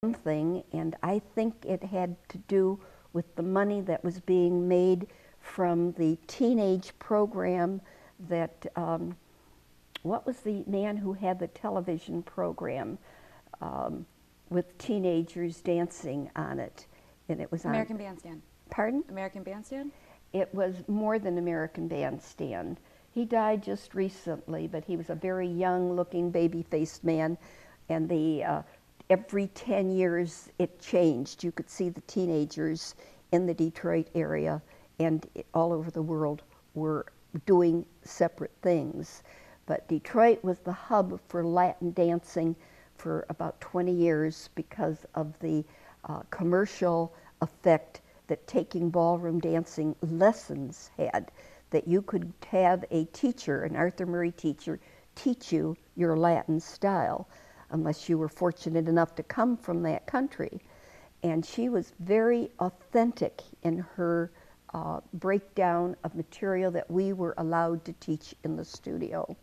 thing, and I think it had to do with the money that was being made from the teenage program that, what was the man who had the television program with teenagers dancing on it? And it was American Bandstand. Pardon? American Bandstand? It was more than American Bandstand. He died just recently, but he was a very young-looking, baby-faced man, and every 10 years it changed. You could see the teenagers in the Detroit area and all over the world were doing separate things. But Detroit was the hub for Latin dancing for about 20 years because of the commercial effect that taking ballroom dancing lessons had, that you could have a teacher, an Arthur Murray teacher, teach you your Latin style, unless you were fortunate enough to come from that country. And she was very authentic in her breakdown of material that we were allowed to teach in the studio.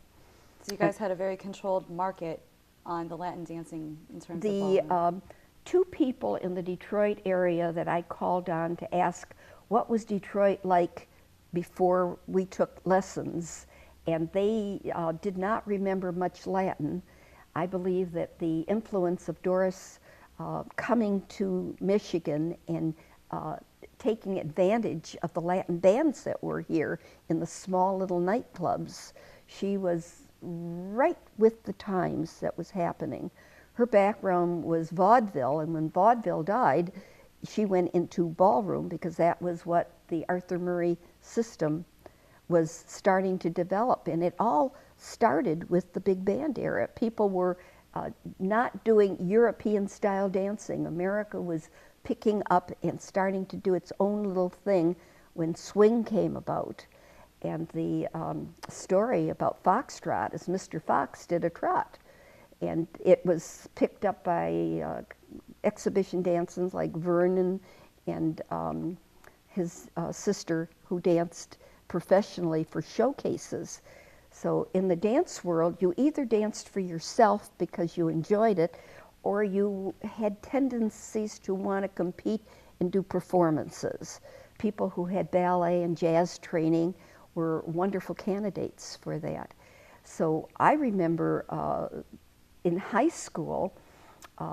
So you guys had a very controlled market on the Latin dancing in terms of The two people in the Detroit area that I called on to ask what was Detroit like before we took lessons, and they did not remember much Latin. I believe that the influence of Doris coming to Michigan and taking advantage of the Latin bands that were here in the small little nightclubs, she was right with the times that was happening. Her background was vaudeville, and when vaudeville died, she went into ballroom because that was what the Arthur Murray system was starting to develop. And it all started with the big band era. People were not doing European style dancing. America was picking up and starting to do its own little thing when swing came about. And the story about Foxtrot is Mr. Fox did a trot. And it was picked up by exhibition dancers like Vernon and his sister, who danced professionally for showcases. So in the dance world, you either danced for yourself because you enjoyed it, or you had tendencies to want to compete and do performances. People who had ballet and jazz training were wonderful candidates for that. So I remember in high school,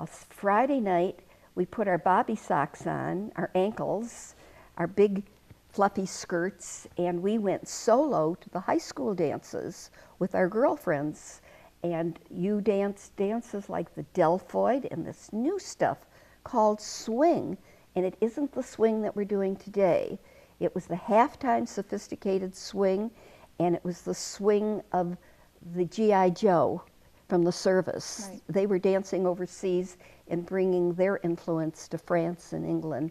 Friday night, we put our bobby socks on, our ankles, our big fluffy skirts, and we went solo to the high school dances with our girlfriends. And you danced dances like the Delphoid and this new stuff called swing. And it isn't the swing that we're doing today. It was the halftime sophisticated swing, and it was the swing of the G.I. Joe from the service. Right. They were dancing overseas and bringing their influence to France and England.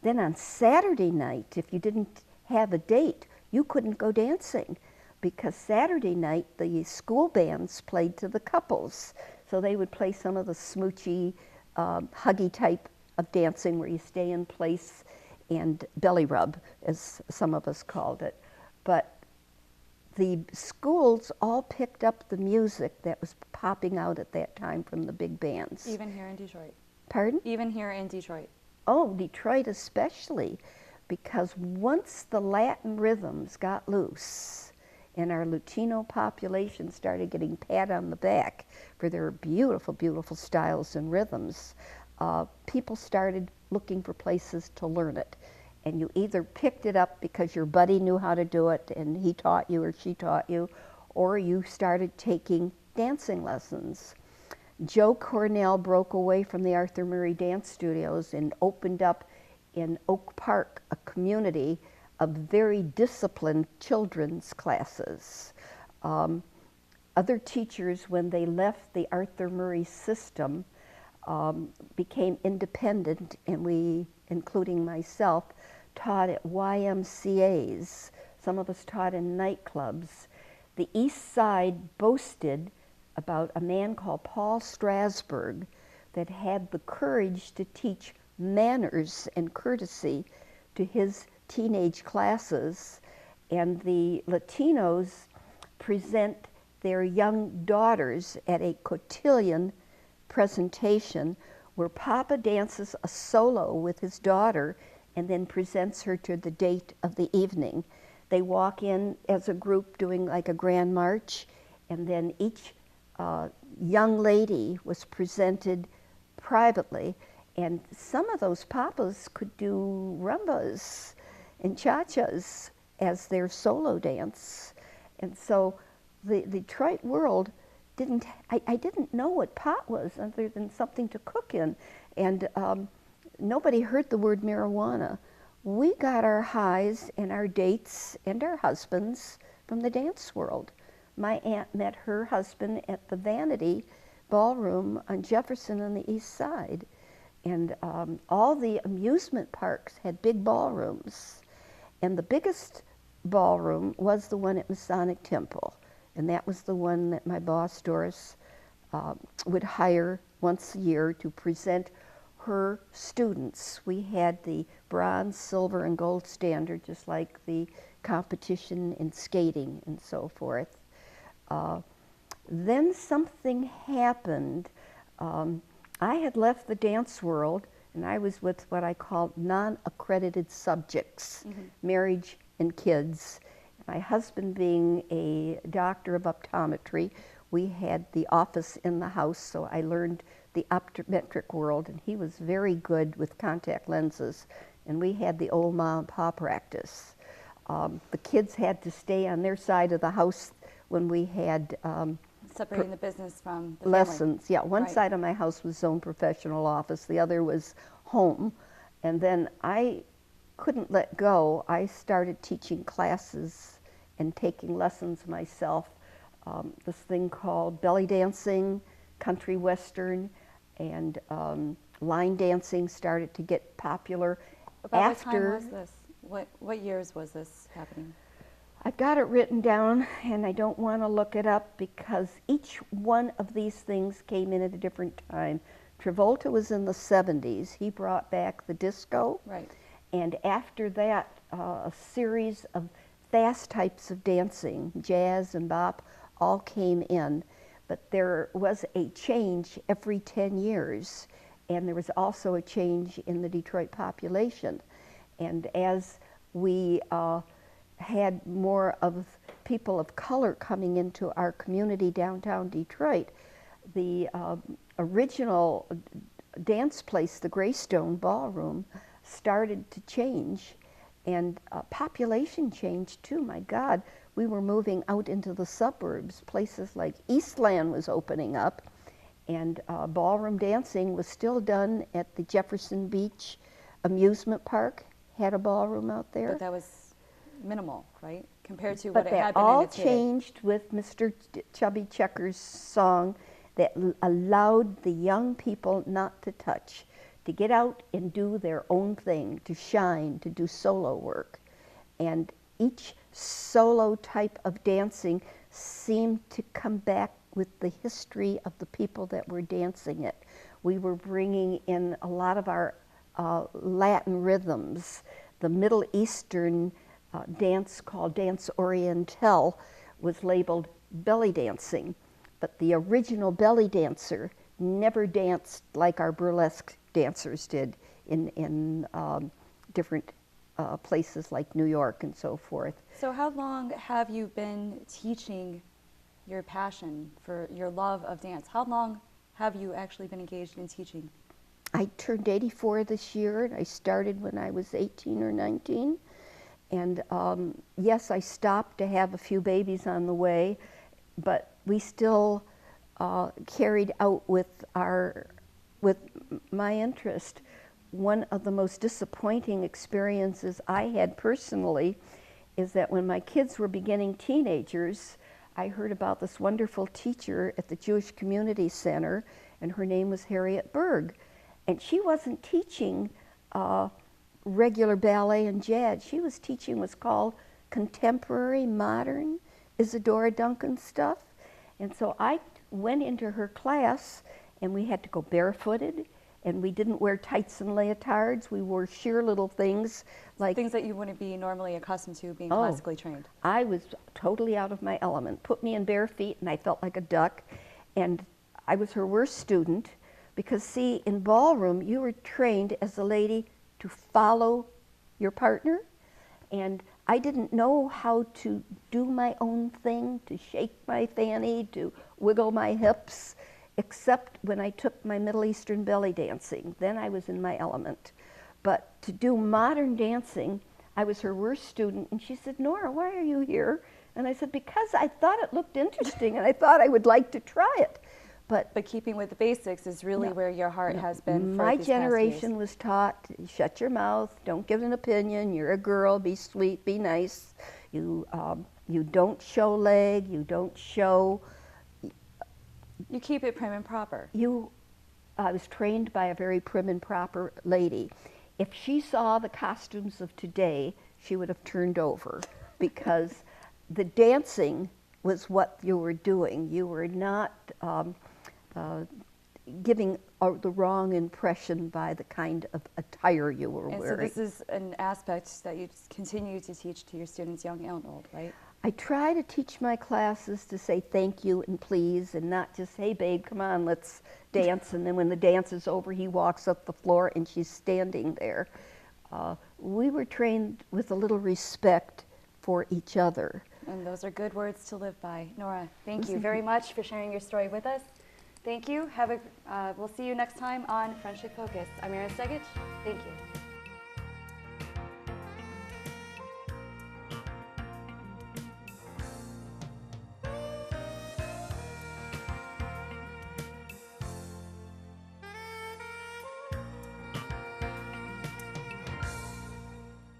Then on Saturday night, if you didn't have a date, you couldn't go dancing, because Saturday night the school bands played to the couples. So they would play some of the smoochy, huggy type of dancing where you stay in place and belly rub, as some of us called it. But the schools all picked up the music that was popping out at that time from the big bands. Even here in Detroit. Pardon? Even here in Detroit. Oh, Detroit especially, because once the Latin rhythms got loose and our Latino population started getting pat on the back for their beautiful, beautiful styles and rhythms, people started looking for places to learn it. And you either picked it up because your buddy knew how to do it and he taught you or she taught you, or you started taking dancing lessons. Joe Cornell broke away from the Arthur Murray Dance Studios and opened up in Oak Park a community of very disciplined children's classes. Other teachers, when they left the Arthur Murray system, became independent, and we, including myself, taught at YMCAs. Some of us taught in nightclubs. The East Side boasted about a man called Paul Strasberg that had the courage to teach manners and courtesy to his teenage classes, and the Latinos present their young daughters at a cotillion presentation where Papa dances a solo with his daughter and then presents her to the date of the evening. They walk in as a group doing like a grand march, and then each young lady was presented privately, and some of those papas could do rumbas and cha-chas as their solo dance. And so the Detroit world didn't, I didn't know what pot was other than something to cook in. And nobody heard the word marijuana. We got our highs and our dates and our husbands from the dance world. My aunt met her husband at the Vanity Ballroom on Jefferson on the East Side. And all the amusement parks had big ballrooms. And the biggest ballroom was the one at Masonic Temple. And that was the one that my boss, Doris, would hire once a year to present her students. We had the bronze, silver, and gold standard, just like the competition in skating and so forth. Then something happened. I had left the dance world, and I was with what I called non-accredited subjects, marriage and kids. My husband being a doctor of optometry, we had the office in the house, so I learned the optometric world, and he was very good with contact lenses, and we had the old mom and pop practice. The kids had to stay on their side of the house when we had separating the business from the lessons. family. Yeah, one Right. side of my house was zone professional office, the other was home, and then I couldn't let go. I started teaching classes and taking lessons myself. This thing called belly dancing, country western, and line dancing started to get popular. About what time was this? What years was this happening? I've got it written down, and I don't want to look it up because each one of these things came in at a different time. Travolta was in the 70s. He brought back the disco. Right. And after that, a series of fast types of dancing, jazz and bop, all came in. But there was a change every 10 years. And there was also a change in the Detroit population. And as we had more of people of color coming into our community downtown Detroit, the original dance place, the Greystone Ballroom, started to change, and population changed too. My God, we were moving out into the suburbs. Places like Eastland was opening up, and ballroom dancing was still done at the Jefferson Beach amusement park, had a ballroom out there. But that was minimal, right? Compared to But what it had that been in all its heyday. changed with Mr. Chubby Checker's song that allowed the young people not to touch, to get out and do their own thing, to shine, to do solo work. And each solo type of dancing seemed to come back with the history of the people that were dancing it. We were bringing in a lot of our Latin rhythms. The Middle Eastern dance called Dance Oriental was labeled belly dancing, but the original belly dancer never danced like our burlesque dancers did in different places like New York and so forth. So how long have you been teaching your passion for your love of dance? How long have you actually been engaged in teaching? I turned 84 this year, and I started when I was 18 or 19. And yes, I stopped to have a few babies on the way, but we still carried out with my interest. One of the most disappointing experiences I had personally is that when my kids were beginning teenagers, I heard about this wonderful teacher at the Jewish Community Center, and her name was Harriet Berg. And she wasn't teaching regular ballet and jazz. She was teaching what's called contemporary, modern, Isadora Duncan stuff. And so I went into her class, and we had to go barefooted, and we didn't wear tights and leotards. We wore sheer little things like Things that you wouldn't be normally accustomed to being classically trained. I was totally out of my element. Put me in bare feet, and I felt like a duck. And I was her worst student Because see, in ballroom, you were trained as a lady to follow your partner, and I didn't know how to do my own thing, to shake my fanny, to wiggle my hips, except when I took my Middle Eastern belly dancing. Then I was in my element. But to do modern dancing, I was her worst student, and she said, Nora, why are you here? And I said, because I thought it looked interesting, and I thought I would like to try it. But keeping with the basics is really where your heart has been for my these generation past years. was taught, shut your mouth, don't give an opinion, you're a girl, be sweet, be nice. You don't show leg, you don't show. You keep it prim and proper. I was trained by a very prim and proper lady. If she saw the costumes of today, she would have turned over, because the dancing was what you were doing. You were not giving the wrong impression by the kind of attire you were wearing. And so this is an aspect that you continue to teach to your students, young and old, right? I try to teach my classes to say thank you and please, and not just, hey babe, come on, let's dance. And then when the dance is over, he walks up the floor and she's standing there. We were trained with a little respect for each other. And those are good words to live by. Nora, thank you very much for sharing your story with us. Thank you. We'll see you next time on Friendship Focus. I'm Errin Stegich. Thank you.